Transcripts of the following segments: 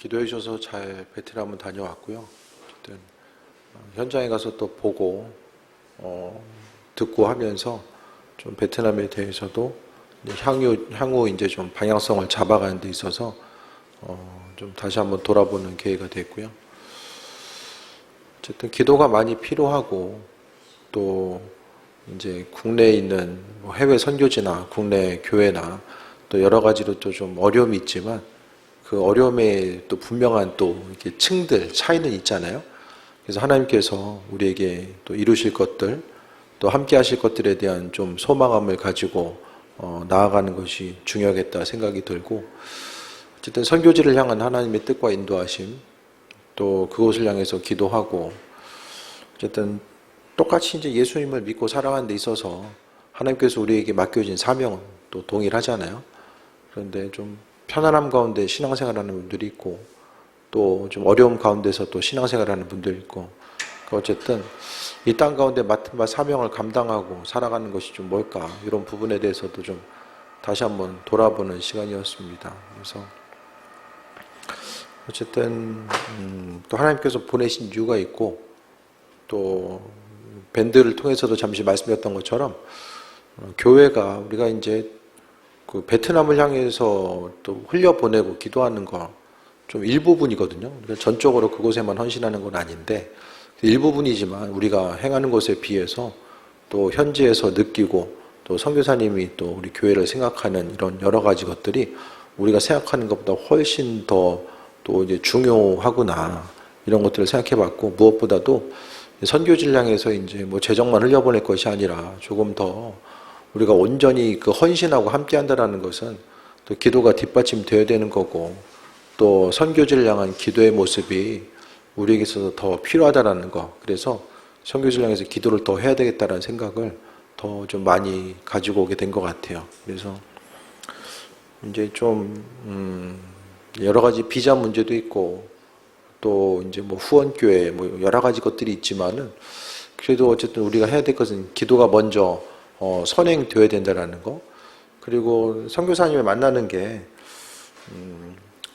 기도해 주셔서 잘 베트남은 다녀왔고요. 어쨌든 현장에 가서 또 보고 듣고 하면서 좀 베트남에 대해서도 향후 이제 좀 방향성을 잡아가는 데 있어서 좀 다시 한번 돌아보는 기회가 됐고요. 어쨌든 기도가 많이 필요하고 또 이제 국내에 있는 해외 선교지나 국내 교회나 또 여러 가지로 또 좀 어려움이 있지만 그 어려움에 또 분명한 또 이렇게 층들 차이는 있잖아요. 그래서 하나님께서 우리에게 또 이루실 것들 또 함께 하실 것들에 대한 좀 소망함을 가지고 나아가는 것이 중요하겠다 생각이 들고, 어쨌든 선교지를 향한 하나님의 뜻과 인도하심 또 그곳을 향해서 기도하고, 어쨌든 똑같이 이제 예수님을 믿고 살아가는 데 있어서 하나님께서 우리에게 맡겨진 사명은 또 동일하잖아요. 그런데 좀 편안함 가운데 신앙생활하는 분들이 있고 또 좀 어려움 가운데서 또 신앙생활하는 분들이 있고, 어쨌든 이 땅 가운데 맡은 바 사명을 감당하고 살아가는 것이 좀 뭘까, 이런 부분에 대해서도 좀 다시 한번 돌아보는 시간이었습니다. 그래서 어쨌든 또 하나님께서 보내신 이유가 있고, 또 밴드를 통해서도 잠시 말씀드렸던 것처럼 교회가 우리가 이제 그 베트남을 향해서 또 흘려보내고 기도하는 거 좀 일부분이거든요. 그러니까 전적으로 그곳에만 헌신하는 건 아닌데 일부분이지만 우리가 행하는 것에 비해서 또 현지에서 느끼고 또 선교사님이 또 우리 교회를 생각하는 이런 여러 가지 것들이 우리가 생각하는 것보다 훨씬 더 또 이제 중요하구나, 이런 것들을 생각해봤고, 무엇보다도 선교지를 향해서 이제 뭐 재정만 흘려보낼 것이 아니라 조금 더 우리가 온전히 그 헌신하고 함께한다라는 것은 또 기도가 뒷받침되어야 되는 거고, 또 선교지를 향한 기도의 모습이 우리에게 있어서 더 필요하다라는 거. 그래서 선교지를 향해서 기도를 더 해야 되겠다라는 생각을 더 좀 많이 가지고 오게 된 것 같아요. 그래서 이제 좀 여러 가지 비자 문제도 있고 또 이제 뭐 후원교회 뭐 여러 가지 것들이 있지만은 그래도 어쨌든 우리가 해야 될 것은 기도가 먼저 선행되어야 된다라는 거. 그리고 선교사님을 만나는 게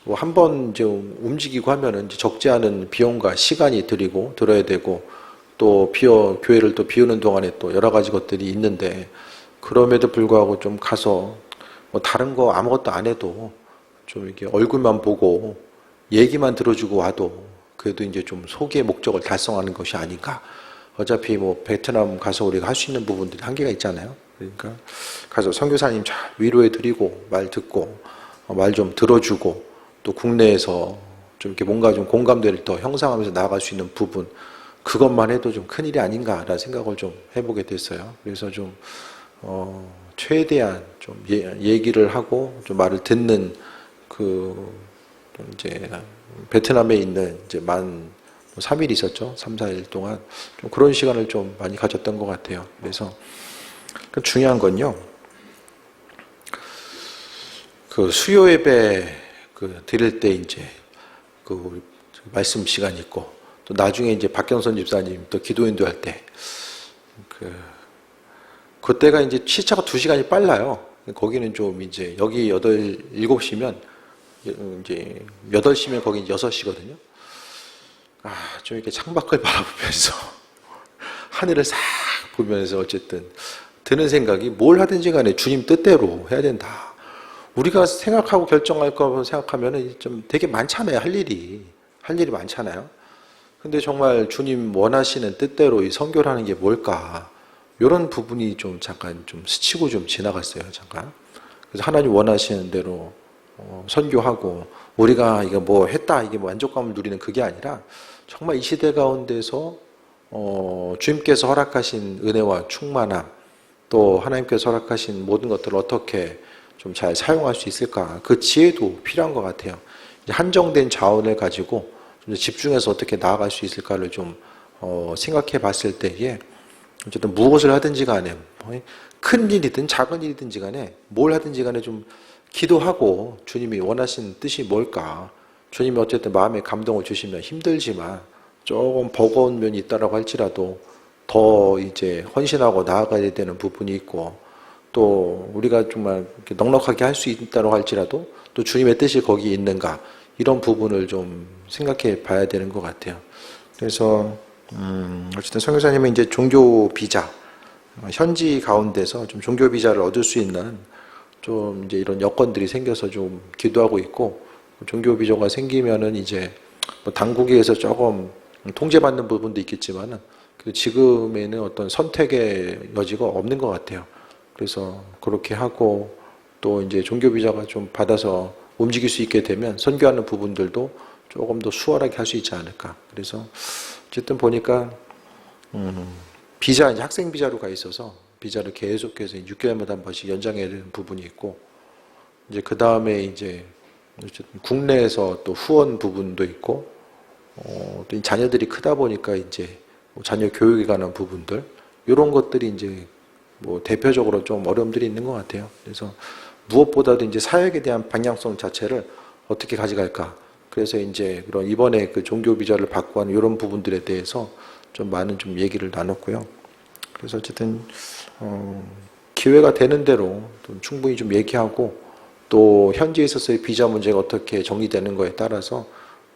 뭐 한 번 이제 움직이고 하면은 이제 적지 않은 비용과 시간이 들어야 되고, 또 교회를 또 비우는 동안에 또 여러 가지 것들이 있는데, 그럼에도 불구하고 좀 가서 뭐 다른 거 아무것도 안 해도 좀 이렇게 얼굴만 보고 얘기만 들어주고 와도 그래도 이제 좀 소기의 목적을 달성하는 것이 아닌가. 어차피 뭐 베트남 가서 우리가 할 수 있는 부분들이 한계가 있잖아요. 그러니까 가서 선교사님 잘 위로해드리고 말 듣고 말 좀 들어주고, 또 국내에서 좀 이렇게 뭔가 좀 공감대를 더 형성하면서 나아갈 수 있는 부분, 그것만 해도 좀 큰일이 아닌가라는 생각을 좀 해보게 됐어요. 그래서 좀 최대한 좀 얘기를 하고 좀 말을 듣는 그 이제 베트남에 있는 이제 만 3일 있었죠. 3, 4일 동안 좀 그런 시간을 좀 많이 가졌던 것 같아요. 그래서 중요한 건요, 그 수요 예배 드릴 때 이제 그 말씀 시간이 있고, 또 나중에 이제 박경선 집사님 또 기도 인도할 때 그때가 이제 시차가 2시간이 빨라요. 거기는 좀 이제 여기 7시면 이제 8시면 거기 6시거든요. 좀 이렇게 창밖을 바라보면서 하늘을 싹 보면서 어쨌든 드는 생각이, 뭘 하든지 간에 주님 뜻대로 해야 된다. 우리가 생각하고 결정할 거 생각하면은 좀 되게 많잖아요. 할 일이 많잖아요. 근데 정말 주님 원하시는 뜻대로 이 선교를 하는 게 뭘까? 이런 부분이 좀 잠깐 좀 스치고 좀 지나갔어요. 잠깐. 그래서 하나님 원하시는 대로 선교하고, 우리가 이거 뭐 했다, 이게 뭐 만족감을 누리는 그게 아니라 정말 이 시대 가운데서 주님께서 허락하신 은혜와 충만함, 또 하나님께서 허락하신 모든 것들을 어떻게 좀 잘 사용할 수 있을까, 그 지혜도 필요한 것 같아요. 한정된 자원을 가지고 좀 집중해서 어떻게 나아갈 수 있을까를 좀 생각해 봤을 때에, 어쨌든 무엇을 하든지 간에 큰 일이든 작은 일이든지 간에 뭘 하든지 간에 좀 기도하고 주님이 원하시는 뜻이 뭘까, 주님이 어쨌든 마음에 감동을 주시면 힘들지만 조금 버거운 면이 있다라고 할지라도 더 이제 헌신하고 나아가야 되는 부분이 있고, 또 우리가 정말 넉넉하게 할 수 있다고 할지라도 또 주님의 뜻이 거기에 있는가, 이런 부분을 좀 생각해 봐야 되는 것 같아요. 그래서 어쨌든 선교사님은 이제 종교 비자, 현지 가운데서 좀 종교 비자를 얻을 수 있는 좀 이제 이런 여건들이 생겨서 좀 기도하고 있고, 종교 비자가 생기면은 이제 뭐 당국에서 조금 통제받는 부분도 있겠지만은 지금에는 어떤 선택의 여지가 없는 것 같아요. 그래서 그렇게 하고 또 이제 종교 비자가 좀 받아서 움직일 수 있게 되면 선교하는 부분들도 조금 더 수월하게 할 수 있지 않을까. 그래서 어쨌든 보니까 비자, 이제 학생 비자로 가 있어서 비자를 계속해서 6개월마다 한 번씩 연장해야 되는 부분이 있고, 이제 그 다음에 이제 어쨌든 국내에서 또 후원 부분도 있고, 또 자녀들이 크다 보니까 이제 뭐 자녀 교육에 관한 부분들, 이런 것들이 이제 뭐 대표적으로 좀 어려움들이 있는 것 같아요. 그래서 무엇보다도 이제 사역에 대한 방향성 자체를 어떻게 가져갈까. 그래서 이제 그런 이번에 그 종교 비자를 받고 하는 이런 부분들에 대해서 좀 많은 좀 얘기를 나눴고요. 그래서 어쨌든 기회가 되는 대로 좀 충분히 좀 얘기하고, 또 현지에 있어서의 비자 문제가 어떻게 정리되는 거에 따라서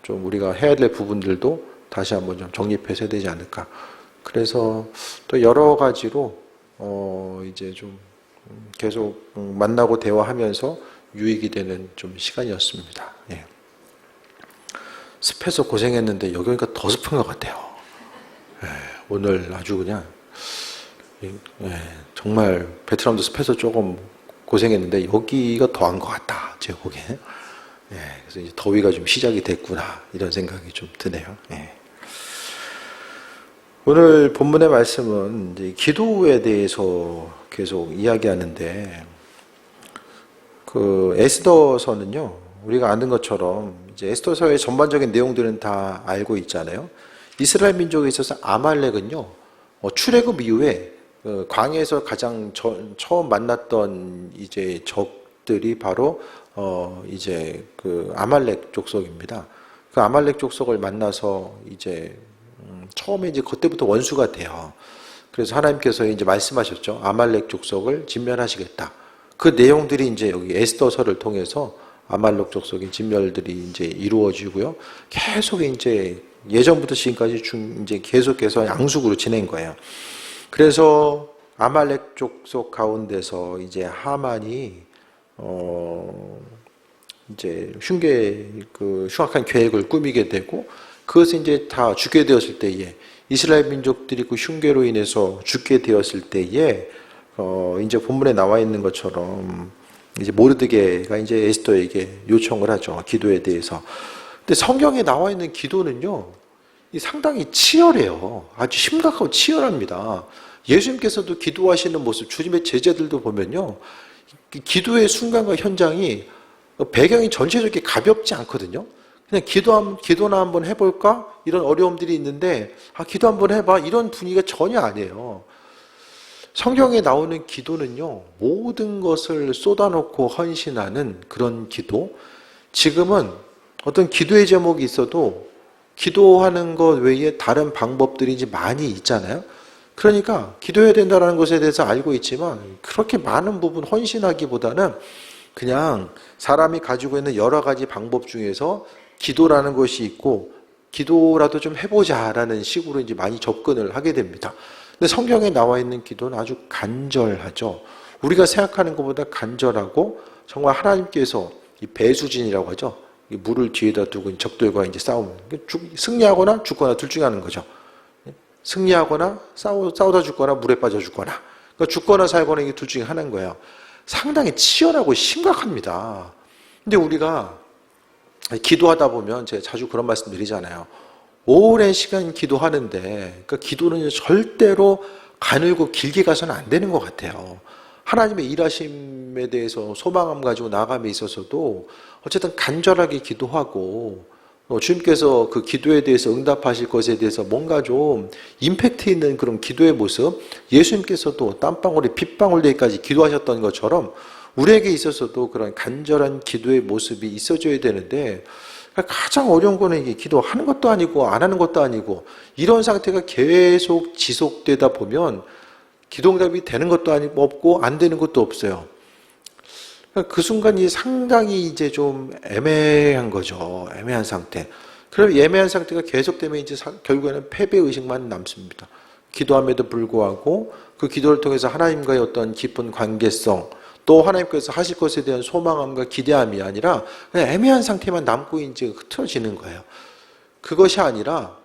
좀 우리가 해야 될 부분들도 다시 한번 좀 정립해서 해야 되지 않을까. 그래서 또 여러 가지로 이제 좀 계속 만나고 대화하면서 유익이 되는 좀 시간이었습니다. 예. 습해서 고생했는데 여기 오니까 더 습한 것 같아요. 예, 오늘 아주 그냥 정말 베트남도 습해서 조금 고생했는데 여기가 더한 것 같다, 제 보기에. 그래서 이제 더위가 좀 시작이 됐구나, 이런 생각이 좀 드네요. 오늘 본문의 말씀은 이제 기도에 대해서 계속 이야기하는데, 그 에스더서는요, 우리가 아는 것처럼 이제 에스더서의 전반적인 내용들은 다 알고 있잖아요. 이스라엘 민족에 있어서 아말렉은요, 출애굽 이후에 광야에서 가장 처음 만났던 이제 적들이 바로 이제 그 아말렉 족속입니다. 그 아말렉 족속을 만나서 이제 처음에 이제 그때부터 원수가 돼요. 그래서 하나님께서 이제 말씀하셨죠. 아말렉 족속을 진멸하시겠다. 그 내용들이 이제 여기 에스더서를 통해서 아말렉 족속의 진멸들이 이제 이루어지고요. 계속 이제 예전부터 지금까지 이제 계속해서 양식으로 지낸 거예요. 그래서 아말렉 족속 가운데서 이제 하만이 이제 흉악한 계획을 꾸미게 되고, 그것을 이제 다 죽게 되었을 때에, 이스라엘 민족들이 그 흉계로 인해서 죽게 되었을 때에 이제 본문에 나와 있는 것처럼 이제 모르드게가 이제 에스더에게 요청을 하죠. 기도에 대해서. 근데 성경에 나와 있는 기도는요, 상당히 치열해요. 아주 심각하고 치열합니다. 예수님께서도 기도하시는 모습, 주님의 제자들도 보면요, 기도의 순간과 현장이 배경이 전체적으로 가볍지 않거든요. 그냥 기도나 한번 해볼까? 이런 어려움들이 있는데, 기도 한번 해봐. 이런 분위기가 전혀 아니에요. 성경에 나오는 기도는요, 모든 것을 쏟아놓고 헌신하는 그런 기도. 지금은 어떤 기도의 제목이 있어도 기도하는 것 외에 다른 방법들이 이제 많이 있잖아요. 그러니까 기도해야 된다는 것에 대해서 알고 있지만 그렇게 많은 부분 헌신하기보다는 그냥 사람이 가지고 있는 여러 가지 방법 중에서 기도라는 것이 있고, 기도라도 좀 해보자라는 식으로 이제 많이 접근을 하게 됩니다. 근데 성경에 나와 있는 기도는 아주 간절하죠. 우리가 생각하는 것보다 간절하고, 정말 하나님께서 이 배수진이라고 하죠. 이 물을 뒤에다 두고 적들과 이제 싸우는, 승리하거나 죽거나 둘 중에 하는 거죠. 승리하거나 싸우다 죽거나 물에 빠져 죽거나. 그러니까 죽거나 살거나, 이게 둘 중에 하나인 거예요. 상당히 치열하고 심각합니다. 근데 우리가 기도하다 보면 제가 자주 그런 말씀 드리잖아요. 오랜 시간 기도하는데, 그러니까 기도는 절대로 가늘고 길게 가서는 안 되는 것 같아요. 하나님의 일하심에 대해서 소망감 가지고 나감에 있어서도 어쨌든 간절하게 기도하고, 주님께서 그 기도에 대해서 응답하실 것에 대해서 뭔가 좀 임팩트 있는 그런 기도의 모습, 예수님께서도 땀방울에 핏방울 되기까지 기도하셨던 것처럼 우리에게 있어서도 그런 간절한 기도의 모습이 있어줘야 되는데, 가장 어려운 거는 이게 기도하는 것도 아니고 안 하는 것도 아니고, 이런 상태가 계속 지속되다 보면 기도응답이 되는 것도 아니고 없고 안 되는 것도 없어요. 그러니까 그 순간이 상당히 이제 좀 애매한 거죠. 애매한 상태. 그럼 애매한 상태가 계속되면 이제 결국에는 패배 의식만 남습니다. 기도함에도 불구하고 그 기도를 통해서 하나님과의 어떤 깊은 관계성, 또 하나님께서 하실 것에 대한 소망함과 기대함이 아니라 그냥 애매한 상태만 남고 이제 흐트러지는 거예요. 그것이 아니라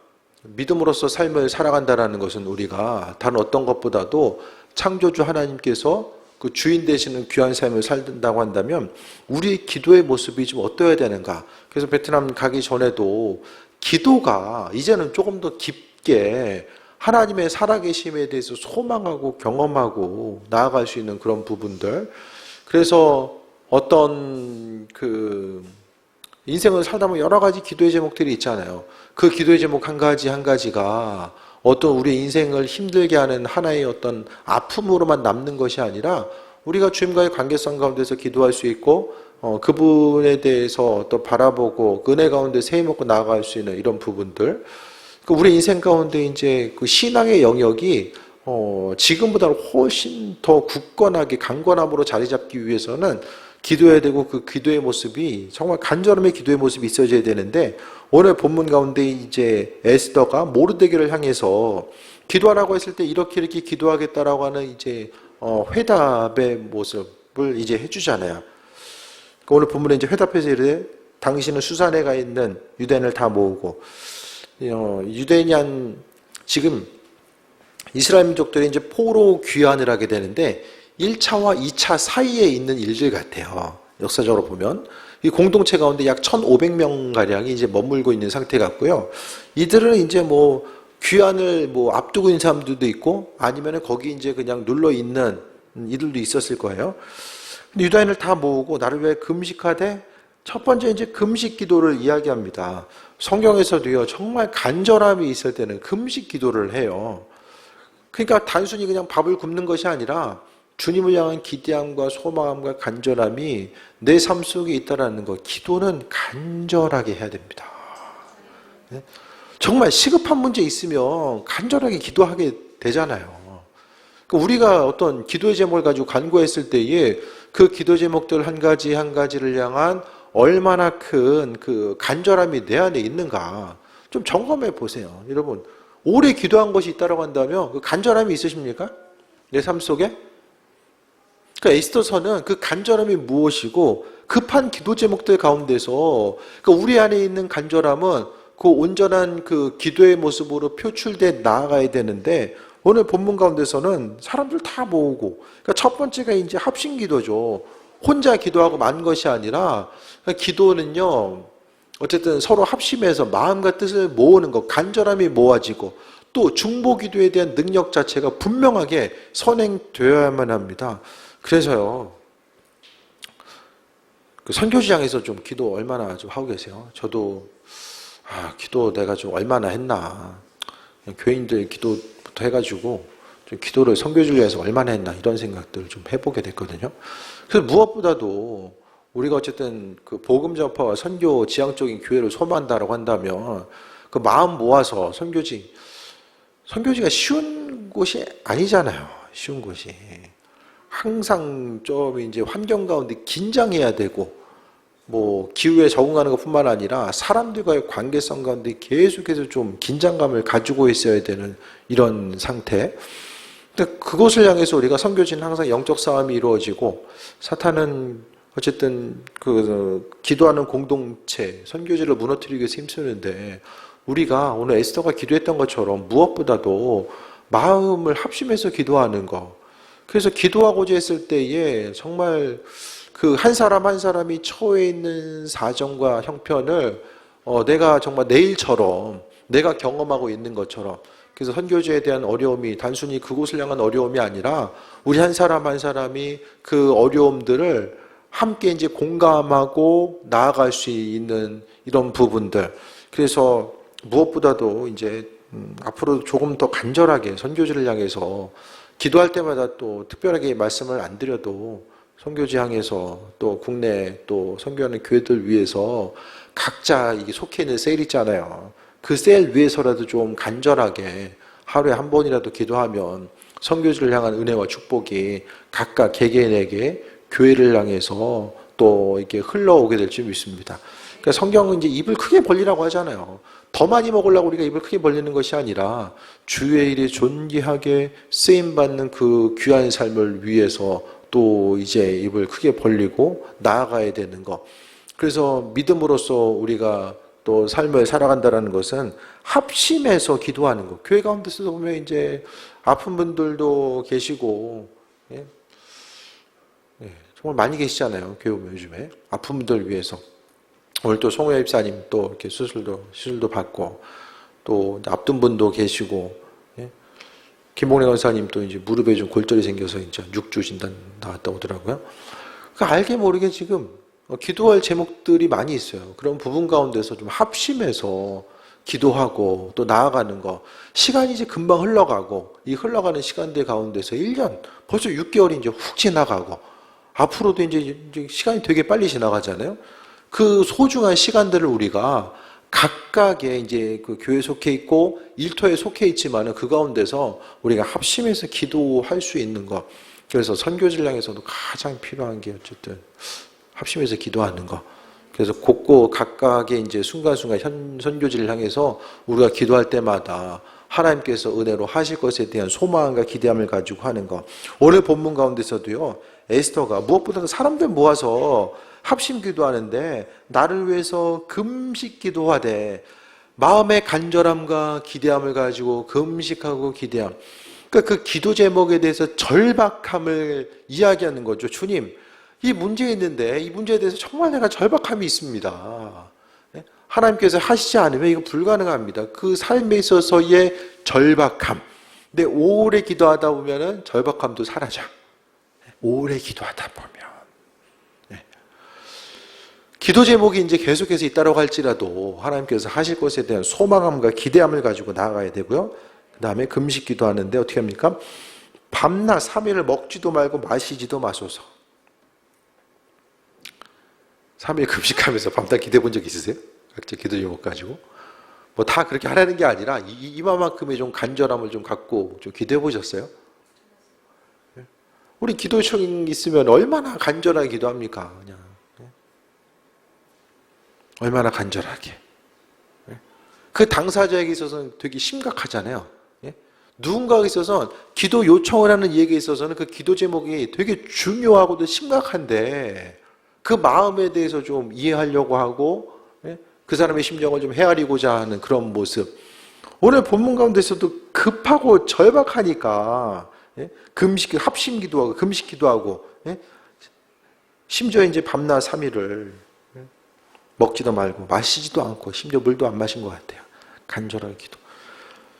믿음으로써 삶을 살아간다는 것은 우리가 다른 어떤 것보다도 창조주 하나님께서 그 주인 되시는 귀한 삶을 살다고 한다면 우리 기도의 모습이 좀 어떠해야 되는가. 그래서 베트남 가기 전에도 기도가 이제는 조금 더 깊게 하나님의 살아계심에 대해서 소망하고 경험하고 나아갈 수 있는 그런 부분들. 그래서 어떤 그 인생을 살다 보면 여러 가지 기도의 제목들이 있잖아요. 그 기도의 제목 한 가지 한 가지가 어떤 우리 인생을 힘들게 하는 하나의 어떤 아픔으로만 남는 것이 아니라 우리가 주님과의 관계성 가운데서 기도할 수 있고 그분에 대해서 또 바라보고 은혜 가운데 새 먹고 나아갈 수 있는 이런 부분들. 우리 인생 가운데 이제 그 신앙의 영역이 지금보다 훨씬 더 굳건하게 강건함으로 자리 잡기 위해서는 기도해야 되고 그 기도의 모습이 정말 간절함의 기도의 모습이 있어져야 되는데 오늘 본문 가운데 이제 에스더가 모르드게를 향해서 기도하라고 했을 때 이렇게 기도하겠다라고 하는 이제 회답의 모습을 이제 해주잖아요. 오늘 본문에 이제 회답해서 이르되 당신은 수산에 가 있는 유대인을 다 모으고 유대인이 한 지금 이스라엘 민족들이 이제 포로 귀환을 하게 되는데 1차와 2차 사이에 있는 일들 같아요. 역사적으로 보면 이 공동체 가운데 약 1,500명 가량이 이제 머물고 있는 상태 같고요. 이들은 이제 뭐 귀환을 뭐 앞두고 있는 사람들도 있고 아니면은 거기 이제 그냥 눌러 있는 이들도 있었을 거예요. 근데 유다인을 다 모으고 나를 위해 금식하되 첫 번째 이제 금식 기도를 이야기합니다. 성경에서도요 정말 간절함이 있을 때는 금식 기도를 해요. 그러니까 단순히 그냥 밥을 굶는 것이 아니라 주님을 향한 기대함과 소망함과 간절함이 내 삶 속에 있다는 것. 기도는 간절하게 해야 됩니다. 정말 시급한 문제 있으면 간절하게 기도하게 되잖아요. 우리가 어떤 기도의 제목을 가지고 간구했을 때에 그 기도 제목들 한 가지 한 가지를 향한 얼마나 큰 그 간절함이 내 안에 있는가 좀 점검해 보세요. 여러분 오래 기도한 것이 있다고 한다면 그 간절함이 있으십니까? 내 삶 속에? 그러니까 에스더서는 그 간절함이 무엇이고 급한 기도 제목들 가운데서 그러니까 우리 안에 있는 간절함은 그 온전한 그 기도의 모습으로 표출돼 나아가야 되는데 오늘 본문 가운데서는 사람들 다 모으고 그러니까 첫 번째가 이제 합심 기도죠. 혼자 기도하고 만 것이 아니라 그러니까 기도는요 어쨌든 서로 합심해서 마음과 뜻을 모으는 것, 간절함이 모아지고 또 중보 기도에 대한 능력 자체가 분명하게 선행되어야만 합니다. 그래서요, 그 선교지장에서 좀 기도 얼마나 좀 하고 계세요? 저도, 기도 내가 좀 얼마나 했나. 교인들 기도부터 해가지고, 좀 기도를 선교지를 위해서 얼마나 했나, 이런 생각들을 좀 해보게 됐거든요. 그래서 무엇보다도, 우리가 어쨌든 그 복음 전파와 선교 지향적인 교회를 소망한다라고 한다면, 그 마음 모아서 선교지가 쉬운 곳이 아니잖아요. 쉬운 곳이. 항상 좀 이제 환경 가운데 긴장해야 되고, 뭐 기후에 적응하는 것뿐만 아니라 사람들과의 관계성 가운데 계속해서 좀 긴장감을 가지고 있어야 되는 이런 상태. 근데 그것을 향해서 우리가 선교지는 항상 영적 싸움이 이루어지고, 사탄은 어쨌든 그 기도하는 공동체, 선교지를 무너뜨리기 위해서 힘쓰는데, 우리가 오늘 에스더가 기도했던 것처럼 무엇보다도 마음을 합심해서 기도하는 것. 그래서 기도하고자 했을 때에 정말 그 한 사람 한 사람이 처해 있는 사정과 형편을 내가 정말 내일처럼 내가 경험하고 있는 것처럼 그래서 선교지에 대한 어려움이 단순히 그곳을 향한 어려움이 아니라 우리 한 사람 한 사람이 그 어려움들을 함께 이제 공감하고 나아갈 수 있는 이런 부분들. 그래서 무엇보다도 이제 앞으로 조금 더 간절하게 선교지를 향해서 기도할 때마다 또 특별하게 말씀을 안 드려도 선교지 향해서 또 국내 또 선교하는 교회들 위해서 각자 이게 속해 있는 셀 있잖아요. 그 셀 위해서라도 좀 간절하게 하루에 한 번이라도 기도하면 선교지를 향한 은혜와 축복이 각각 개개인에게 교회를 향해서 또 이렇게 흘러오게 될 줄 믿습니다. 그러니까 성경은 이제 입을 크게 벌리라고 하잖아요. 더 많이 먹으려고 우리가 입을 크게 벌리는 것이 아니라 주의 일에 존귀하게 쓰임받는 그 귀한 삶을 위해서 또 이제 입을 크게 벌리고 나아가야 되는 것. 그래서 믿음으로써 우리가 또 삶을 살아간다는 것은 합심해서 기도하는 것. 교회 가운데서 보면 이제 아픈 분들도 계시고, 예? 예, 정말 많이 계시잖아요. 교회 오면 요즘에. 아픈 분들 위해서. 오늘 또 송혜 입사님 또 이렇게 시술도 받고, 또 앞둔 분도 계시고, 예? 김봉래 원사님 또 이제 무릎에 좀 골절이 생겨서 이제 6주 진단 나왔다 오더라고요. 그러니까 알게 모르게 지금 기도할 제목들이 많이 있어요. 그런 부분 가운데서 좀 합심해서 기도하고 또 나아가는 거. 시간이 이제 금방 흘러가고, 이 흘러가는 시간들 가운데서 1년, 벌써 6개월이 이제 훅 지나가고, 앞으로도 이제 시간이 되게 빨리 지나가잖아요. 그 소중한 시간들을 우리가 각각의 이제 그 교회에 속해 있고 일터에 속해 있지만은 그 가운데서 우리가 합심해서 기도할 수 있는 것. 그래서 선교지를 향해서도 가장 필요한 게 어쨌든 합심해서 기도하는 것. 그래서 곳곳 각각의 이제 순간순간 선교지를 향해서 우리가 기도할 때마다 하나님께서 은혜로 하실 것에 대한 소망과 기대함을 가지고 하는 것. 오늘 본문 가운데서도요, 에스더가 무엇보다도 사람들 모아서 합심 기도하는데 나를 위해서 금식 기도하되 마음의 간절함과 기대함을 가지고 금식하고 기대함. 그러니까 그 기도 제목에 대해서 절박함을 이야기하는 거죠. 주님, 이 문제 있는데 이 문제에 대해서 정말 내가 절박함이 있습니다. 하나님께서 하시지 않으면 이거 불가능합니다. 그 삶에 있어서의 절박함. 근데 오래 기도하다 보면은 절박함도 사라져. 오래 기도하다 보면. 기도 제목이 이제 계속해서 있다라고 할지라도 하나님께서 하실 것에 대한 소망함과 기대함을 가지고 나아가야 되고요. 그 다음에 금식 기도하는데 어떻게 합니까? 밤낮 3일을 먹지도 말고 마시지도 마소서. 3일 금식하면서 밤낮 기도해 본 적 있으세요? 각자 기도 제목 가지고. 뭐 다 그렇게 하라는 게 아니라 이만큼의 좀 간절함을 좀 갖고 좀 기도해 보셨어요? 우리 기도청 있으면 얼마나 간절하게 기도합니까? 그냥. 얼마나 간절하게. 그 당사자에게 있어서는 되게 심각하잖아요. 누군가에 있어서는 기도 요청을 하는 이에게 있어서는 그 기도 제목이 되게 중요하고도 심각한데 그 마음에 대해서 좀 이해하려고 하고 그 사람의 심정을 좀 헤아리고자 하는 그런 모습. 오늘 본문 가운데서도 급하고 절박하니까 금식, 합심 기도하고 금식 기도하고 심지어 이제 밤낮 3일을 먹지도 말고 마시지도 않고 심지어 물도 안 마신 것 같아요. 간절하게 기도.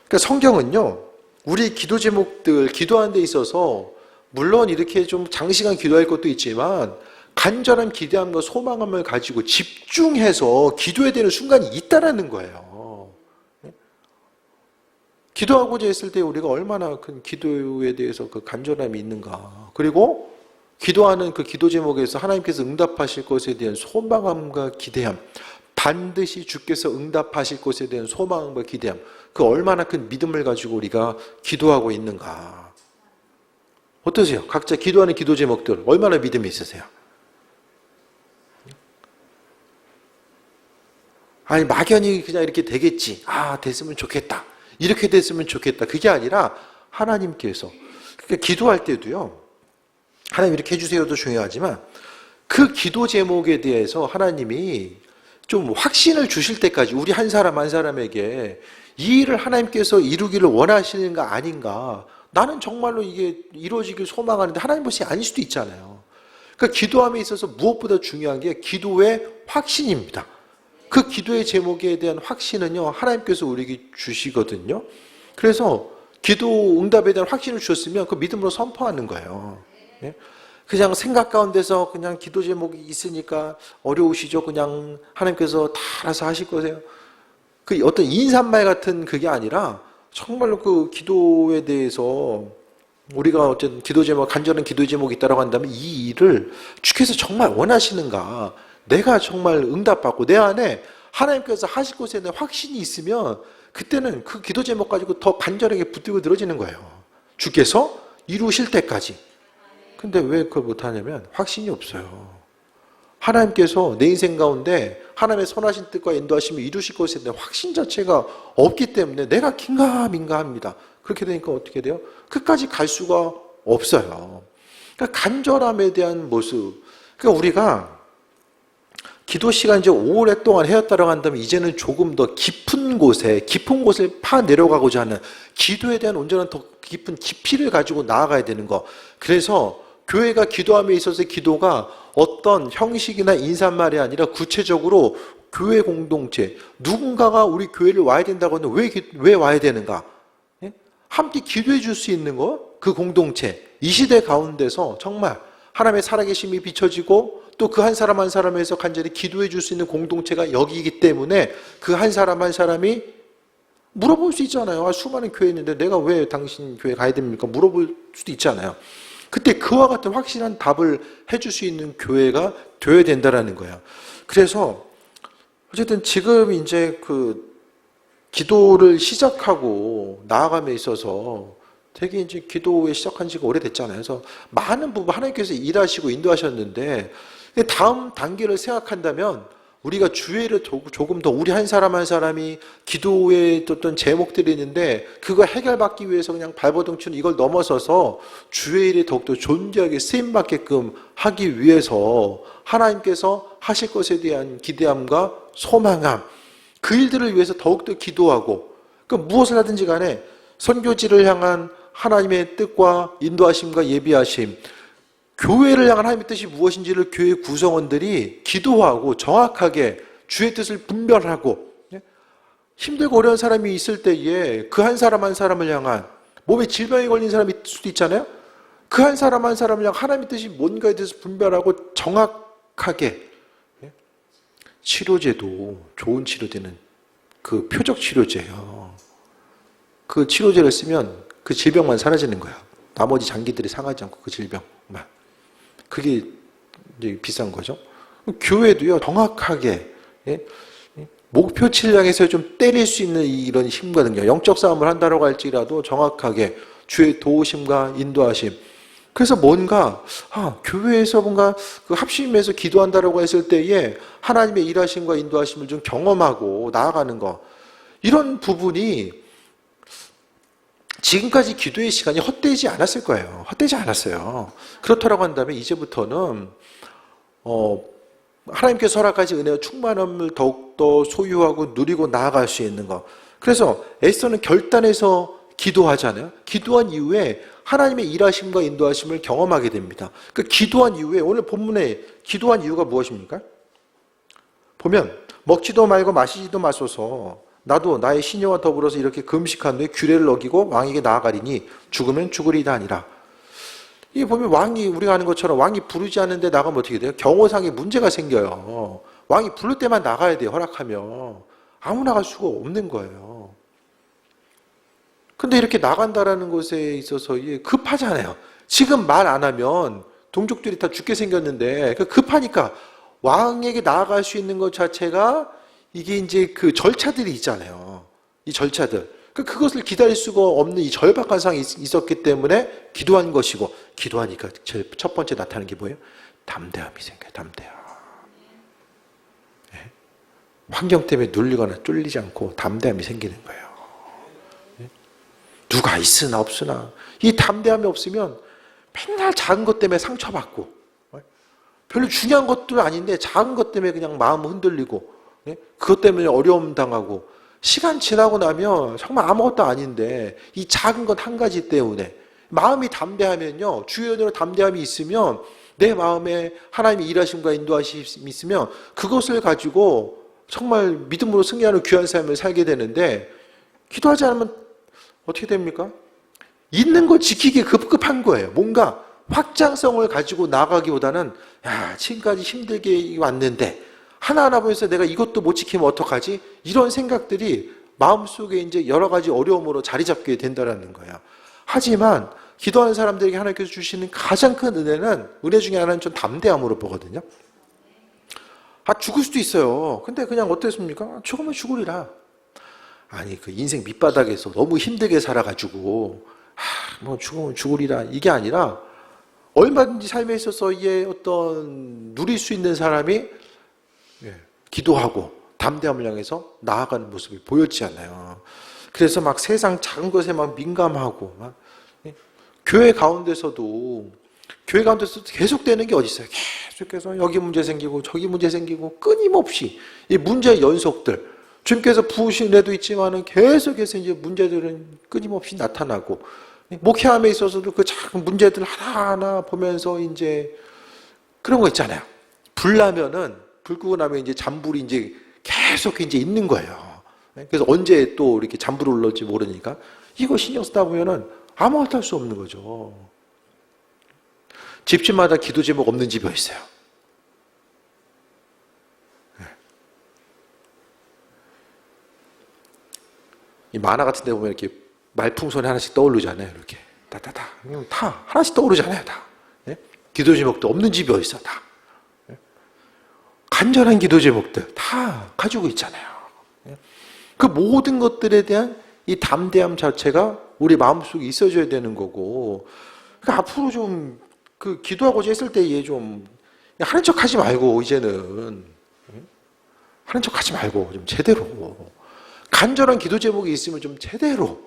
그러니까 성경은요, 우리 기도 제목들 기도하는 데 있어서 물론 이렇게 좀 장시간 기도할 것도 있지만 간절한 기대함과 소망함을 가지고 집중해서 기도해야 되는 순간이 있다라는 거예요. 기도하고자 했을 때 우리가 얼마나 큰 기도에 대해서 그 간절함이 있는가. 그리고 기도하는 그 기도 제목에서 하나님께서 응답하실 것에 대한 소망함과 기대함, 반드시 주께서 응답하실 것에 대한 소망과 기대함, 그 얼마나 큰 믿음을 가지고 우리가 기도하고 있는가. 어떠세요? 각자 기도하는 기도 제목들 얼마나 믿음이 있으세요? 아니 막연히 그냥 이렇게 되겠지. 아, 됐으면 좋겠다. 이렇게 됐으면 좋겠다. 그게 아니라 하나님께서, 그러니까 기도할 때도요, 하나님 이렇게 해주세요도 중요하지만 그 기도 제목에 대해서 하나님이 좀 확신을 주실 때까지 우리 한 사람 한 사람에게 이 일을 하나님께서 이루기를 원하시는가 아닌가, 나는 정말로 이게 이루어지길 소망하는데 하나님 것이 아닐 수도 있잖아요. 그러니까 기도함에 있어서 무엇보다 중요한 게 기도의 확신입니다. 그 기도의 제목에 대한 확신은요, 하나님께서 우리에게 주시거든요. 그래서 기도 응답에 대한 확신을 주셨으면 그 믿음으로 선포하는 거예요. 그냥 생각 가운데서 그냥 기도 제목이 있으니까 어려우시죠? 그냥 하나님께서 다 알아서 하실 거세요. 그 어떤 인사말 같은 그게 아니라 정말로 그 기도에 대해서 우리가 어쨌든 기도 제목, 간절한 기도 제목이 있다고 한다면 이 일을 주께서 정말 원하시는가, 내가 정말 응답받고 내 안에 하나님께서 하실 것에 대한 확신이 있으면 그때는 그 기도 제목 가지고 더 간절하게 붙들고 늘어지는 거예요. 주께서 이루실 때까지. 근데 왜 그걸 못하냐면 확신이 없어요. 하나님께서 내 인생 가운데 하나님의 선하신 뜻과 인도하심을 이루실 것에 대한 확신 자체가 없기 때문에 내가 긴가민가합니다. 그렇게 되니까 어떻게 돼요? 끝까지 갈 수가 없어요. 그러니까 간절함에 대한 모습. 그러니까 우리가 기도 시간 이제 오랫동안 해왔다고 한다면 이제는 조금 더 깊은 곳을 파 내려가고자 하는 기도에 대한 온전한 더 깊은 깊이를 가지고 나아가야 되는 거. 그래서 교회가 기도함에 있어서 기도가 어떤 형식이나 인사말이 아니라 구체적으로 교회 공동체, 누군가가 우리 교회를 와야 된다고 하면 왜 와야 되는가? 예? 함께 기도해 줄 수 있는 거, 그 공동체. 이 시대 가운데서 정말 하나님의 살아계심이 비춰지고 또 그 한 사람 한 사람에서 간절히 기도해 줄 수 있는 공동체가 여기이기 때문에 그 한 사람 한 사람이 물어볼 수 있잖아요. 수많은 교회 있는데 내가 왜 당신 교회 가야 됩니까? 물어볼 수도 있잖아요. 그때 그와 같은 확실한 답을 해줄 수 있는 교회가 되어야 된다라는 거예요. 그래서 어쨌든 지금 이제 그 기도를 시작하고 나아감에 있어서 되게 이제 기도에 시작한 지가 오래됐잖아요. 그래서 많은 부분 하나님께서 일하시고 인도하셨는데 다음 단계를 생각한다면 우리가 주의를 조금 더 우리 한 사람 한 사람이 기도에 어떤 제목들이 있는데 그거 해결받기 위해서 그냥 발버둥치는 이걸 넘어서서 주의 일에 더욱더 존귀하게 쓰임받게끔 하기 위해서 하나님께서 하실 것에 대한 기대함과 소망함, 그 일들을 위해서 더욱더 기도하고 무엇을 하든지 간에 선교지를 향한 하나님의 뜻과 인도하심과 예비하심, 교회를 향한 하나님의 뜻이 무엇인지를 교회 구성원들이 기도하고 정확하게 주의 뜻을 분별하고 힘들고 어려운 사람이 있을 때에 그 한 사람 한 사람을 향한 몸에 질병이 걸린 사람이 있을 수도 있잖아요. 그 한 사람 한 사람을 향한 하나님의 뜻이 뭔가에 대해서 분별하고 정확하게 치료제도 좋은 치료제는 그 표적 치료제예요. 그 치료제를 쓰면 그 질병만 사라지는 거야. 나머지 장기들이 상하지 않고 그 질병만. 그게 이제 비싼 거죠. 교회도요, 정확하게, 목표치를 향해서 좀 때릴 수 있는 이런 힘과 능력, 영적 싸움을 한다고 할지라도 정확하게 주의 도우심과 인도하심. 그래서 뭔가, 교회에서 뭔가 그 합심해서 기도한다라고 했을 때에 하나님의 일하심과 인도하심을 좀 경험하고 나아가는 거. 이런 부분이 지금까지 기도의 시간이 헛되지 않았을 거예요. 헛되지 않았어요. 그렇다고 한다면 이제부터는 하나님께서 허락하신 은혜와 충만함을 더욱더 소유하고 누리고 나아갈 수 있는 것. 그래서 에스더는 결단해서 기도하잖아요. 기도한 이후에 하나님의 일하심과 인도하심을 경험하게 됩니다. 그 기도한 이후에 오늘 본문에 기도한 이유가 무엇입니까? 보면 먹지도 말고 마시지도 마소서 나도 나의 시녀와 더불어서 이렇게 금식한 후에 규례를 어기고 왕에게 나아가리니 죽으면 죽으리다 아니라. 이게 보면 왕이 우리가 아는 것처럼 왕이 부르지 않는데 나가면 어떻게 돼요? 경호상에 문제가 생겨요. 왕이 부를 때만 나가야 돼요. 허락하면. 아무 나갈 수가 없는 거예요. 근데 이렇게 나간다라는 것에 있어서 이게 급하잖아요. 지금 말 안 하면 동족들이 다 죽게 생겼는데 급하니까 왕에게 나아갈 수 있는 것 자체가 이게 이제 그 절차들이 있잖아요. 이 절차들. 그것을 기다릴 수가 없는 이 절박한 상황이 있었기 때문에 기도한 것이고, 기도하니까 제일 첫 번째 나타나는 게 뭐예요? 담대함이 생겨요. 담대함. 네? 환경 때문에 눌리거나 쫄리지 않고 담대함이 생기는 거예요. 네? 누가 있으나 없으나 이 담대함이 없으면 맨날 작은 것 때문에 상처받고, 별로 중요한 것도 아닌데 작은 것 때문에 그냥 마음 흔들리고, 그것 때문에 어려움 당하고, 시간 지나고 나면 정말 아무것도 아닌데 이 작은 것 한 가지 때문에 마음이 담대하면요, 주의 은혜로 담대함이 있으면 내 마음에 하나님의 일하심과 인도하심이 있으면 그것을 가지고 정말 믿음으로 승리하는 귀한 삶을 살게 되는데, 기도하지 않으면 어떻게 됩니까? 있는 거 지키기 급급한 거예요. 뭔가 확장성을 가지고 나가기보다는 지금까지 힘들게 왔는데 하나하나 보면서 내가 이것도 못 지키면 어떡하지? 이런 생각들이 마음속에 이제 여러 가지 어려움으로 자리 잡게 된다는 거예요. 하지만 기도하는 사람들에게 하나님께서 주시는 가장 큰 은혜는, 은혜 중에 하나는 좀 담대함으로 보거든요. 죽을 수도 있어요. 근데 그냥 어땠습니까? 죽으면 죽으리라. 아니, 그 인생 밑바닥에서 너무 힘들게 살아가지고 뭐 죽으면 죽으리라 이게 아니라 얼마든지 삶에 있어서 어떤 누릴 수 있는 사람이 기도하고 담대함을 향해서 나아가는 모습이 보였지 않나요? 그래서 막 세상 작은 것에 막 민감하고 막 교회 가운데서도 계속되는 게 어디 있어요? 계속해서 여기 문제 생기고 저기 문제 생기고 끊임없이 이 문제의 연속들, 주님께서 부으신 은혜도 있지만은 계속해서 이제 문제들은 끊임없이 나타나고, 목회함에 있어서도 그 작은 문제들 하나하나 보면서 이제 그런 거 있잖아요. 불 끄고 나면 이제 잔불이 이제 계속 이제 있는 거예요. 그래서 언제 또 이렇게 잔불을 올릴지 모르니까 이거 신경 쓰다 보면은 아무것도 할 수 없는 거죠. 집집마다 기도 제목 없는 집이 있어요. 이 만화 같은 데 보면 이렇게 말풍선이 하나씩 떠오르잖아요. 이렇게 따따다 다 하나씩 떠오르잖아요. 다 기도 제목도 없는 집이 어디 있어. 다 간절한 기도 제목들 다 가지고 있잖아요. 그 모든 것들에 대한 이 담대함 자체가 우리 마음속에 있어줘야 되는 거고, 그러니까 앞으로 좀 그 기도하고자 했을 때에 좀 하는 척 하지 말고, 이제는 하는 척 하지 말고 좀 제대로 간절한 기도 제목이 있으면 좀 제대로,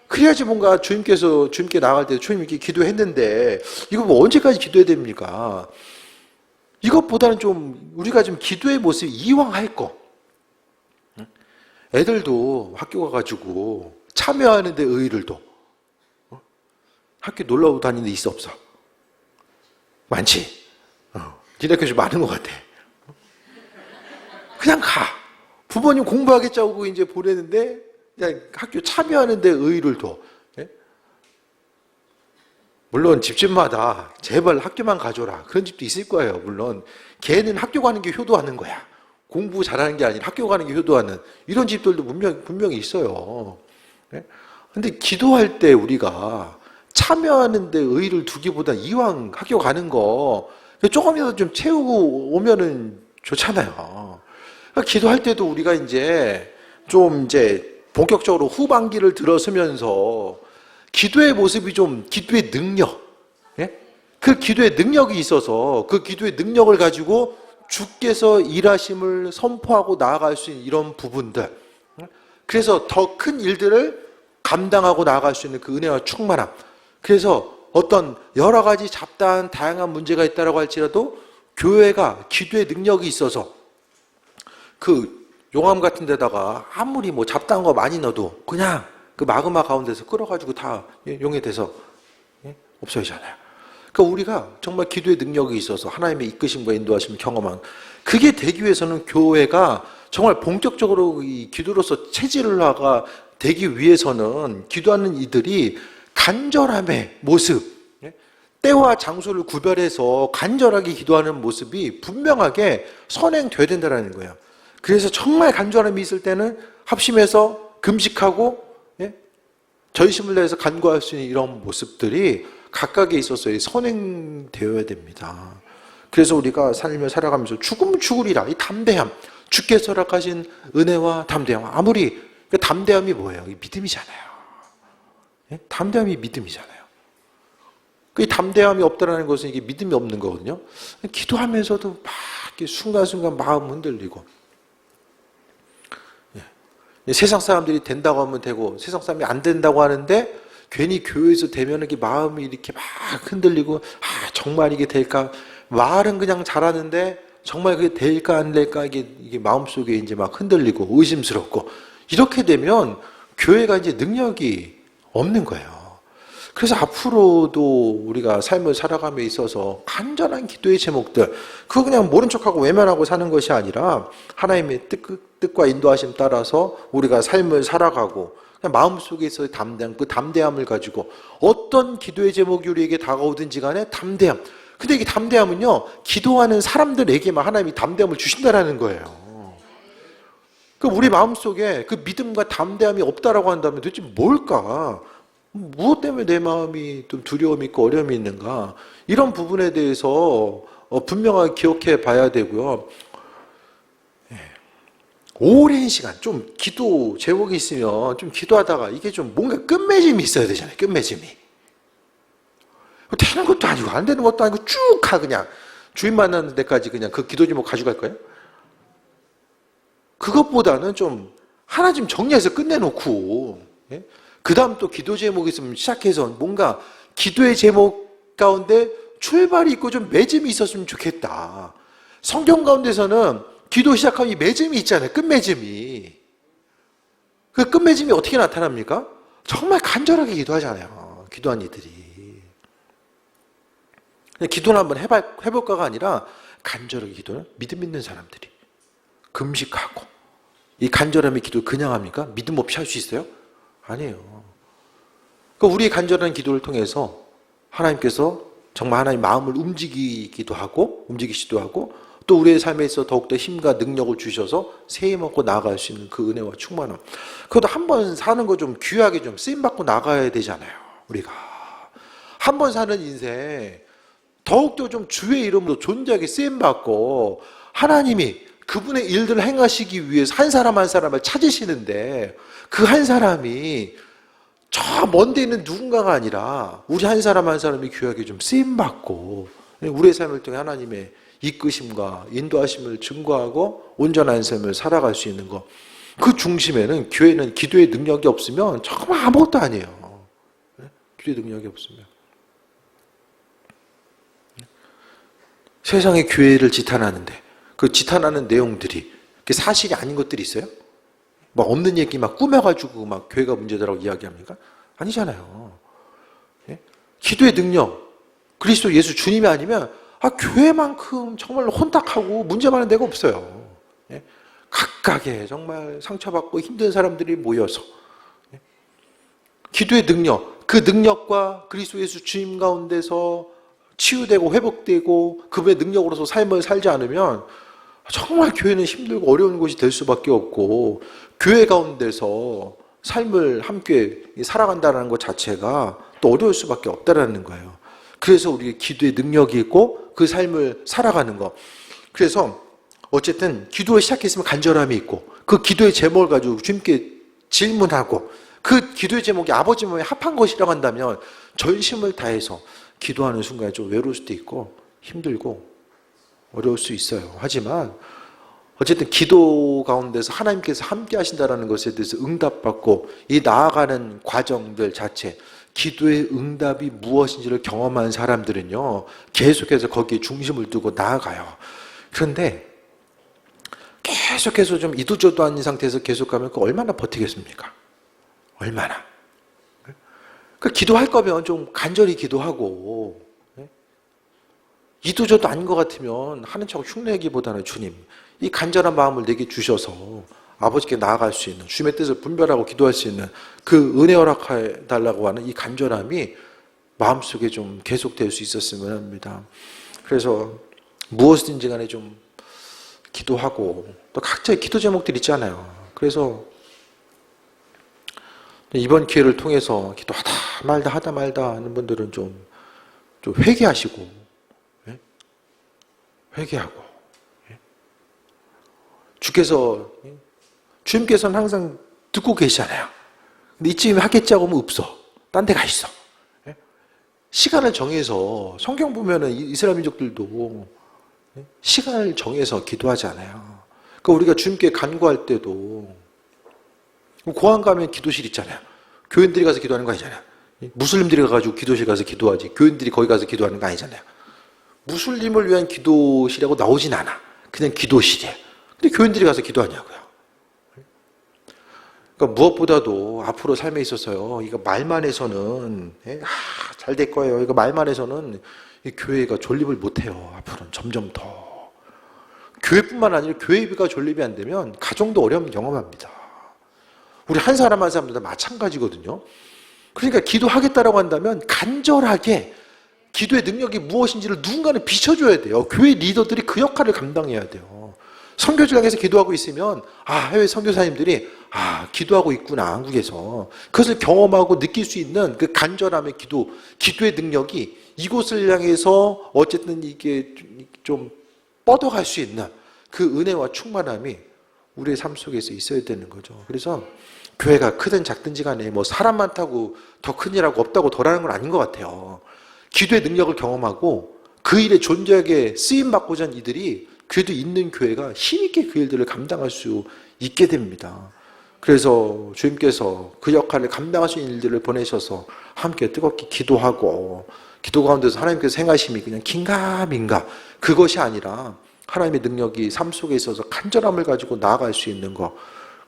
그래야지 뭔가 주님께 나갈 때 주님 이렇게 기도했는데 이거 뭐 언제까지 기도해야 됩니까? 이것보다는 좀 우리가 좀 기도의 모습이 이왕할 거, 애들도 학교 가가지고 참여하는데 의의를 둬. 학교 놀러 다니는 데 있어 없어? 많지? 기독교 좀 많은 것 같아. 그냥 가. 부모님 공부하겠자고 이제 보내는데 그냥 학교 참여하는데 의의를 둬. 물론 집집마다 제발 학교만 가줘라 그런 집도 있을 거예요. 물론 걔는 학교 가는 게 효도하는 거야. 공부 잘하는 게 아니라 학교 가는 게 효도하는 이런 집들도 분명히 있어요. 근데 기도할 때 우리가 참여하는데 의의를 두기보다 이왕 학교 가는 거 조금이라도 좀 채우고 오면은 좋잖아요. 그러니까 기도할 때도 우리가 이제 좀 이제 본격적으로 후반기를 들어서면서 기도의 모습이 좀 기도의 능력, 그 기도의 능력이 있어서 그 기도의 능력을 가지고 주께서 일하심을 선포하고 나아갈 수 있는 이런 부분들, 그래서 더 큰 일들을 감당하고 나아갈 수 있는 그 은혜와 충만함, 그래서 어떤 여러 가지 잡다한 다양한 문제가 있다고 할지라도 교회가 기도의 능력이 있어서 그 용암 같은 데다가 아무리 뭐 잡다한 거 많이 넣어도 그냥 그 마그마 가운데서 끌어가지고 다 용해돼서 없어지잖아요. 그러니까 우리가 정말 기도의 능력이 있어서 하나님의 이끄심과 인도하심을 경험한, 그게 되기 위해서는 교회가 정말 본격적으로 이 기도로서 체질화가 되기 위해서는 기도하는 이들이 간절함의 모습, 때와 장소를 구별해서 간절하게 기도하는 모습이 분명하게 선행돼야 된다는 거예요. 그래서 정말 간절함이 있을 때는 합심해서 금식하고 전심을 다해서 간구할 수 있는 이런 모습들이 각각에 있어서 선행되어야 됩니다. 그래서 우리가 삶을 살아가면서 죽으면 죽으리라, 이 담대함, 주께서 허락하신 은혜와 담대함, 아무리 그 담대함이 뭐예요? 믿음이잖아요. 담대함이 믿음이잖아요. 그 담대함이 없다라는 것은 이게 믿음이 없는 거거든요. 기도하면서도 막 이렇게 순간순간 마음 흔들리고, 세상 사람들이 된다고 하면 되고 세상 사람이 안 된다고 하는데 괜히 교회에서 되면 이렇게 마음이 이렇게 막 흔들리고, 정말 이게 될까? 말은 그냥 잘하는데 정말 그게 될까 안 될까? 이게 마음속에 이제 막 흔들리고 의심스럽고, 이렇게 되면 교회가 이제 능력이 없는 거예요. 그래서 앞으로도 우리가 삶을 살아감에 있어서 간절한 기도의 제목들, 그거 그냥 모른 척하고 외면하고 사는 것이 아니라 하나님의 뜻과 인도하심 따라서 우리가 삶을 살아가고, 마음속에 있어의 담대함, 그 담대함을 가지고 어떤 기도의 제목이 우리에게 다가오든지 간에 담대함. 근데 이게 담대함은요, 기도하는 사람들에게만 하나님이 담대함을 주신다라는 거예요. 그 우리 마음속에 그 믿음과 담대함이 없다라고 한다면 도대체 뭘까? 무엇 때문에 내 마음이 좀 두려움이 있고 어려움이 있는가? 이런 부분에 대해서 분명하게 기억해 봐야 되고요. 오랜 시간 좀 기도 제목이 있으면 좀 기도하다가 이게 좀 뭔가 끝맺음이 있어야 되잖아요. 끝맺음이. 되는 것도 아니고 안 되는 것도 아니고 쭉 가 그냥. 주인 만나는 데까지 그냥 그 기도 제목 가져갈 거예요? 그것보다는 좀 하나 좀 정리해서 끝내놓고, 예? 그 다음 또 기도 제목이 있으면 시작해서 뭔가 기도의 제목 가운데 출발이 있고 좀 매점이 있었으면 좋겠다. 성경 가운데서는 기도 시작하면 이 매점이 있잖아요. 끝매점이. 그 끝매점이 어떻게 나타납니까? 정말 간절하게 기도하잖아요. 기도한 이들이. 기도를 한번 해볼까가 아니라 간절하게 기도는 믿음 있는 사람들이 금식하고 이 간절함의 기도를 그냥 합니까? 믿음 없이 할 수 있어요? 아니에요. 그러니까 우리의 간절한 기도를 통해서 하나님께서 정말 하나님 마음을 움직이시기도 하고 또 우리의 삶에 있어 더욱더 힘과 능력을 주셔서 세임하고 나아갈 수 있는 그 은혜와 충만함. 그것도 한 번 사는 거 좀 귀하게 좀 쓰임받고 나가야 되잖아요. 우리가 한 번 사는 인생 더욱더 좀 주의 이름으로 존재하게 쓰임받고 하나님이 그분의 일들을 행하시기 위해서 한 사람 한 사람을 찾으시는데 그 한 사람이 저 먼 데 있는 누군가가 아니라 우리 한 사람 한 사람이 귀하게 좀 쓰임받고 우리의 삶을 통해 하나님의 이끄심과 인도하심을 증거하고 온전한 삶을 살아갈 수 있는 것. 그 중심에는 교회는 기도의 능력이 없으면 정말 아무것도 아니에요. 기도의 능력이 없으면. 세상의 교회를 지탄하는데 그 지탄하는 내용들이 사실이 아닌 것들이 있어요? 막 없는 얘기 막 꾸며가지고 막 교회가 문제다라고 이야기합니까? 아니잖아요. 예? 기도의 능력, 그리스도 예수 주님이 아니면 교회만큼 정말 혼탁하고 문제 많은 데가 없어요. 예? 각각의 정말 상처받고 힘든 사람들이 모여서 예? 기도의 능력, 그 능력과 그리스도 예수 주님 가운데서 치유되고 회복되고 그분의 능력으로서 삶을 살지 않으면 정말 교회는 힘들고 어려운 곳이 될 수밖에 없고 교회 가운데서 삶을 함께 살아간다는 것 자체가 또 어려울 수밖에 없다라는 거예요. 그래서 우리가 기도의 능력이 있고 그 삶을 살아가는 것. 그래서 어쨌든 기도를 시작했으면 간절함이 있고 그 기도의 제목을 가지고 주님께 질문하고 그 기도의 제목이 아버지 마음에 합한 것이라고 한다면 전심을 다해서 기도하는 순간에 좀 외로울 수도 있고 힘들고 어려울 수 있어요. 하지만 어쨌든 기도 가운데서 하나님께서 함께 하신다는 것에 대해서 응답받고 이 나아가는 과정들 자체 기도의 응답이 무엇인지를 경험한 사람들은요 계속해서 거기에 중심을 두고 나아가요. 그런데 계속해서 좀 이도저도 아닌 상태에서 계속 가면 그 얼마나 버티겠습니까? 얼마나? 그 기도할 거면 좀 간절히 기도하고 이도저도 아닌 것 같으면 하는 척 흉내기보다는 주님 이 간절한 마음을 내게 주셔서 아버지께 나아갈 수 있는 주님의 뜻을 분별하고 기도할 수 있는 그 은혜 허락해 달라고 하는 이 간절함이 마음속에 좀 계속될 수 있었으면 합니다. 그래서 무엇이든지 간에 좀 기도하고 또 각자의 기도 제목들 있잖아요. 그래서 이번 기회를 통해서 기도하다 말다 하는 분들은 좀 회개하시고 회개하고 주님께서는 항상 듣고 계시잖아요. 근데 이쯤에 하겠지 하고 하면 없어. 딴 데 가 있어. 시간을 정해서 성경 보면은 이스라엘 민족들도 시간을 정해서 기도하잖아요. 그러니까 우리가 주님께 간구할 때도 공항 가면 기도실 있잖아요. 교인들이 가서 기도하는 거 아니잖아요. 무슬림들이 가가지고 기도실 가서 기도하지 교인들이 거기 가서 기도하는 거 아니잖아요. 무슬림을 위한 기도실이라고 나오진 않아. 그냥 기도실이에요. 근데 교인들이 가서 기도하냐고요. 그러니까 무엇보다도 앞으로 삶에 있어서요. 이거 말만 해서는 잘 될 거예요. 이거 말만 해서는 이 교회가 존립을 못해요. 앞으로는 점점 더. 교회뿐만 아니라 교회가 존립이 안 되면 가정도 어려움 경험합니다. 우리 한 사람 한 사람도 마찬가지거든요. 그러니까 기도하겠다라고 한다면 간절하게 기도의 능력이 무엇인지를 누군가는 비춰줘야 돼요. 교회 리더들이 그 역할을 감당해야 돼요. 선교지강에서 기도하고 있으면 해외 선교사님들이 기도하고 있구나 한국에서 그것을 경험하고 느낄 수 있는 그 간절함의 기도의 능력이 이곳을 향해서 어쨌든 이게 좀 뻗어갈 수 있는 그 은혜와 충만함이 우리의 삶 속에서 있어야 되는 거죠. 그래서 교회가 크든 작든지 간에 뭐 사람 많다고 더 큰 일하고 없다고 덜하는 건 아닌 것 같아요. 기도의 능력을 경험하고 그 일에 존재하게 쓰임받고자 하는 이들이 그래도 있는 교회가 힘있게 그 일들을 감당할 수 있게 됩니다. 그래서 주님께서 그 역할을 감당할 수 있는 일들을 보내셔서 함께 뜨겁게 기도하고 기도 가운데서 하나님께서 행하심이 그냥 긴가민가 그것이 아니라 하나님의 능력이 삶 속에 있어서 간절함을 가지고 나아갈 수 있는 것.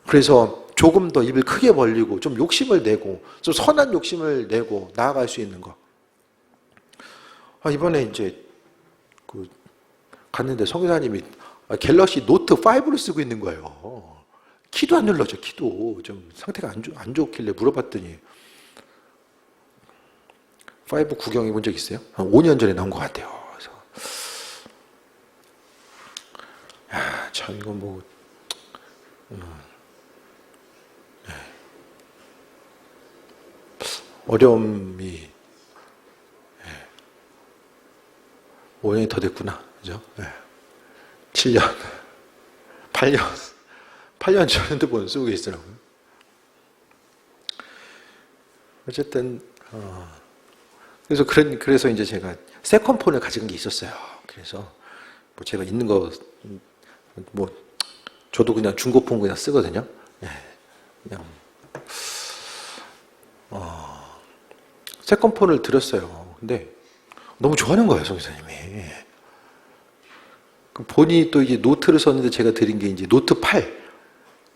그래서 조금 더 입을 크게 벌리고 좀 욕심을 내고 좀 선한 욕심을 내고 나아갈 수 있는 것. 이번에 이제 갔는데 성교사님이 갤럭시 노트 5를 쓰고 있는 거예요. 키도 안 눌러져. 키도 좀 상태가 안 좋길래 물어봤더니 5 구경해 본 적 있어요? 한 5년 전에 나온 것 같아요. 그래서 참 이거 뭐 어려움이 5년이 더 됐구나. 그죠? 7년, 8년 전 핸드폰 쓰고 계시더라고요. 어쨌든, 그래서 이제 제가 세컨폰을 가진 게 있었어요. 그래서 뭐 제가 있는 거, 뭐, 저도 그냥 중고폰 그냥 쓰거든요. 그냥, 세컨폰을 들었어요. 근데 너무 좋아하는 거예요, 성교사님이. 본인이 또 이제 노트를 썼는데 제가 드린 게 이제 노트 8.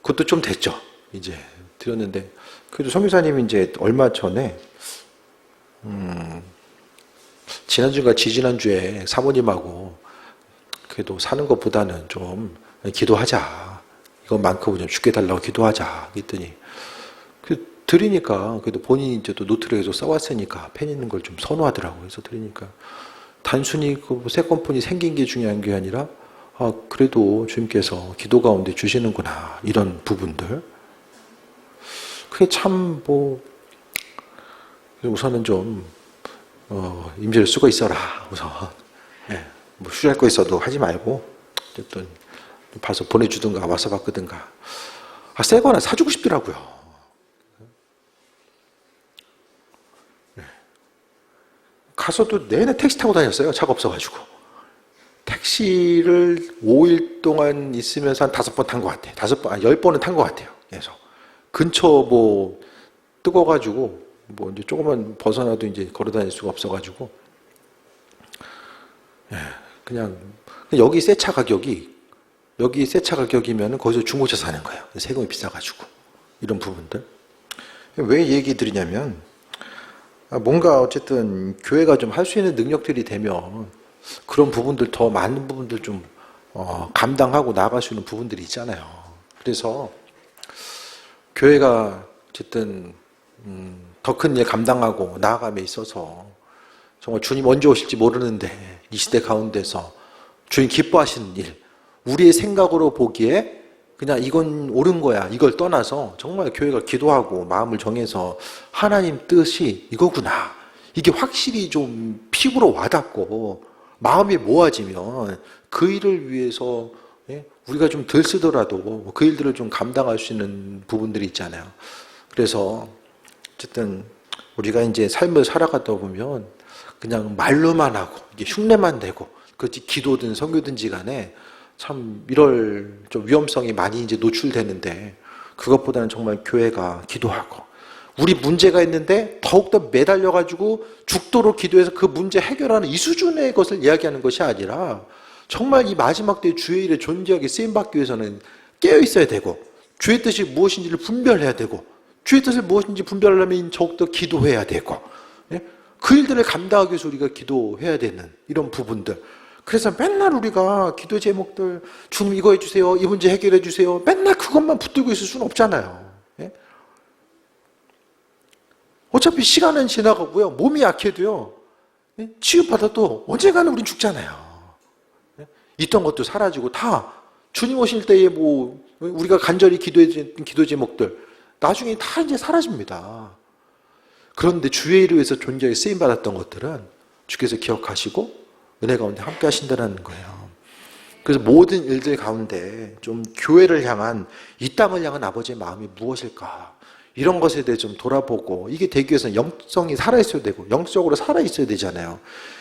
그것도 좀 됐죠. 이제 드렸는데. 그래도 성교사님이 이제 얼마 전에, 지난주인가 지지난주에 사모님하고 그래도 사는 것보다는 좀 기도하자. 이것만큼은 좀 죽게 달라고 기도하자. 그랬더니, 드리니까 그래도 본인이 이제 또 노트를 계속 써왔으니까 펜 있는 걸 좀 선호하더라고요. 그래서 드리니까 단순히 그 세컨폰이 생긴 게 중요한 게 아니라 그래도 주님께서 기도 가운데 주시는구나 이런 부분들. 그게 참 뭐 우선은 좀 임재를 쓰고 있어라. 우선 뭐 휴지할 거 있어도 하지 말고 어쨌든 봐서 보내주든가 와서 바꾸든가. 새 거 하나 사주고 싶더라고요. 가서도 내내 택시 타고 다녔어요. 차가 없어가지고. 택시를 5일 동안 있으면서 한 5번 탄 것 같아요. 10번은 탄 것 같아요. 계속. 근처 뭐, 뜨거워가지고, 뭐 이제 조금만 벗어나도 이제 걸어 다닐 수가 없어가지고. 그냥, 여기 새 차 가격이면 거기서 중고차 사는 거예요. 세금이 비싸가지고. 이런 부분들. 왜 얘기 드리냐면, 뭔가 어쨌든 교회가 좀 할 수 있는 능력들이 되면 그런 부분들 더 많은 부분들 좀 감당하고 나아갈 수 있는 부분들이 있잖아요. 그래서 교회가 어쨌든 더 큰 일 감당하고 나아감에 있어서 정말 주님 언제 오실지 모르는데 이 시대 가운데서 주님 기뻐하시는 일, 우리의 생각으로 보기에 그냥 이건 옳은 거야 이걸 떠나서 정말 교회가 기도하고 마음을 정해서 하나님 뜻이 이거구나, 이게 확실히 좀 피부로 와닿고 마음이 모아지면 그 일을 위해서 우리가 좀 덜 쓰더라도 그 일들을 좀 감당할 수 있는 부분들이 있잖아요. 그래서 어쨌든 우리가 이제 삶을 살아가다 보면 그냥 말로만 하고 이게 흉내만 내고 그렇지 기도든 선교든지 간에 참 이럴 좀 위험성이 많이 이제 노출되는데, 그것보다는 정말 교회가 기도하고 우리 문제가 있는데 더욱더 매달려가지고 죽도록 기도해서 그 문제 해결하는 이 수준의 것을 이야기하는 것이 아니라 정말 이 마지막 때의 주의 일에 존재하게 쓰임받기 위해서는 깨어 있어야 되고 주의 뜻이 무엇인지를 분별해야 되고 주의 뜻을 무엇인지 분별하려면 더욱더 기도해야 되고 그 일들을 감당하기 위해서 우리가 기도해야 되는 이런 부분들. 그래서 맨날 우리가 기도 제목들 주님 이거 해주세요, 이 문제 해결해 주세요, 맨날 그것만 붙들고 있을 수는 없잖아요. 어차피 시간은 지나가고요, 몸이 약해도요, 치유받아도 언젠가는 우린 죽잖아요. 있던 것도 사라지고 다 주님 오실 때에 뭐 우리가 간절히 기도했던 기도 제목들 나중에 다 이제 사라집니다. 그런데 주의 일을 위해서 존재하게 쓰임받았던 것들은 주께서 기억하시고 은혜 가운데 함께 하신다는 거예요. 그래서 모든 일들 가운데 좀 교회를 향한, 이 땅을 향한 아버지의 마음이 무엇일까? 이런 것에 대해 좀 돌아보고, 이게 되기 위해서는 영성이 살아있어야 되고 영적으로 살아있어야 되잖아요.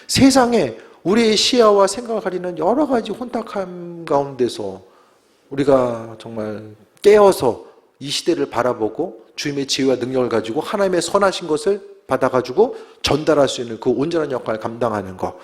세상에 우리의 시야와 생각을 가리는 여러 가지 혼탁함 가운데서 우리가 정말 깨어서 이 시대를 바라보고 주님의 지혜와 능력을 가지고 하나님의 선하신 것을 받아가지고 전달할 수 있는 그 온전한 역할을 감당하는 것,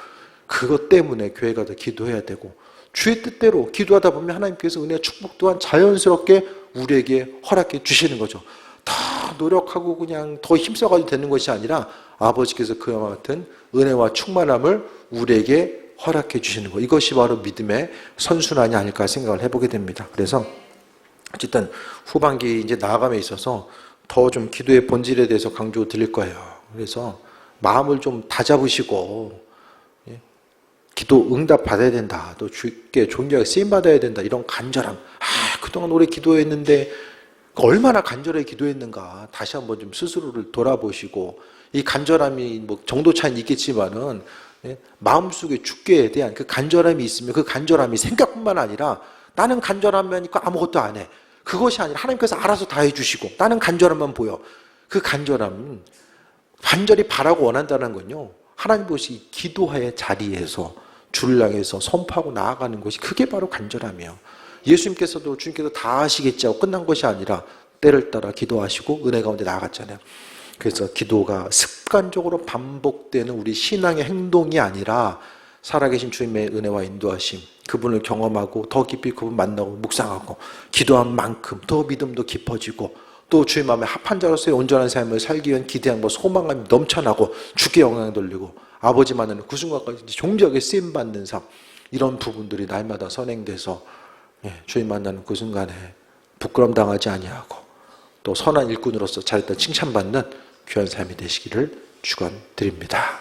그것 때문에 교회가 더 기도해야 되고, 주의 뜻대로 기도하다 보면 하나님께서 은혜와 축복 또한 자연스럽게 우리에게 허락해 주시는 거죠. 더 노력하고 그냥 더 힘써가지고 되는 것이 아니라 아버지께서 그와 같은 은혜와 충만함을 우리에게 허락해 주시는 것, 이것이 바로 믿음의 선순환이 아닐까 생각을 해보게 됩니다. 그래서 어쨌든 후반기 이제 나아감에 있어서 더 좀 기도의 본질에 대해서 강조 드릴 거예요. 그래서 마음을 좀 다잡으시고, 기도 응답 받아야 된다, 또 주께 존귀하게 쓰임 받아야 된다, 이런 간절함. 그동안 오래 기도했는데 얼마나 간절하게 기도했는가, 다시 한번 좀 스스로를 돌아보시고, 이 간절함이 뭐 정도 차이는 있겠지만은 마음속에 주께 대한 그 간절함이 있으면 그 간절함이 생각뿐만 아니라 나는 간절하니까 아무것도 안 해, 그것이 아니라 하나님께서 알아서 다 해주시고 나는 간절함만 보여. 그 간절함은 간절히 바라고 원한다는 건요, 하나님 보시 기도의 자리에서 주를 향해서 선포하고 나아가는 것이, 그게 바로 간절함이에요. 예수님께서도 주님께서 다 하시겠지 하고 끝난 것이 아니라 때를 따라 기도하시고 은혜 가운데 나아갔잖아요. 그래서 기도가 습관적으로 반복되는 우리 신앙의 행동이 아니라 살아계신 주님의 은혜와 인도하심, 그분을 경험하고 더 깊이 그분 만나고 묵상하고 기도한 만큼 더 믿음도 깊어지고, 또 주의 마음에 합한 자로서의 온전한 삶을 살기 위한 기대함과 소망감이 넘쳐나고 주께 영광을 돌리고 아버지 만나는 그 순간까지 종지하게 쓰임받는 삶, 이런 부분들이 날마다 선행돼서 주님 만나는 그 순간에 부끄럼 당하지 아니하고 또 선한 일꾼으로서 잘했다 칭찬받는 귀한 삶이 되시기를 축원드립니다.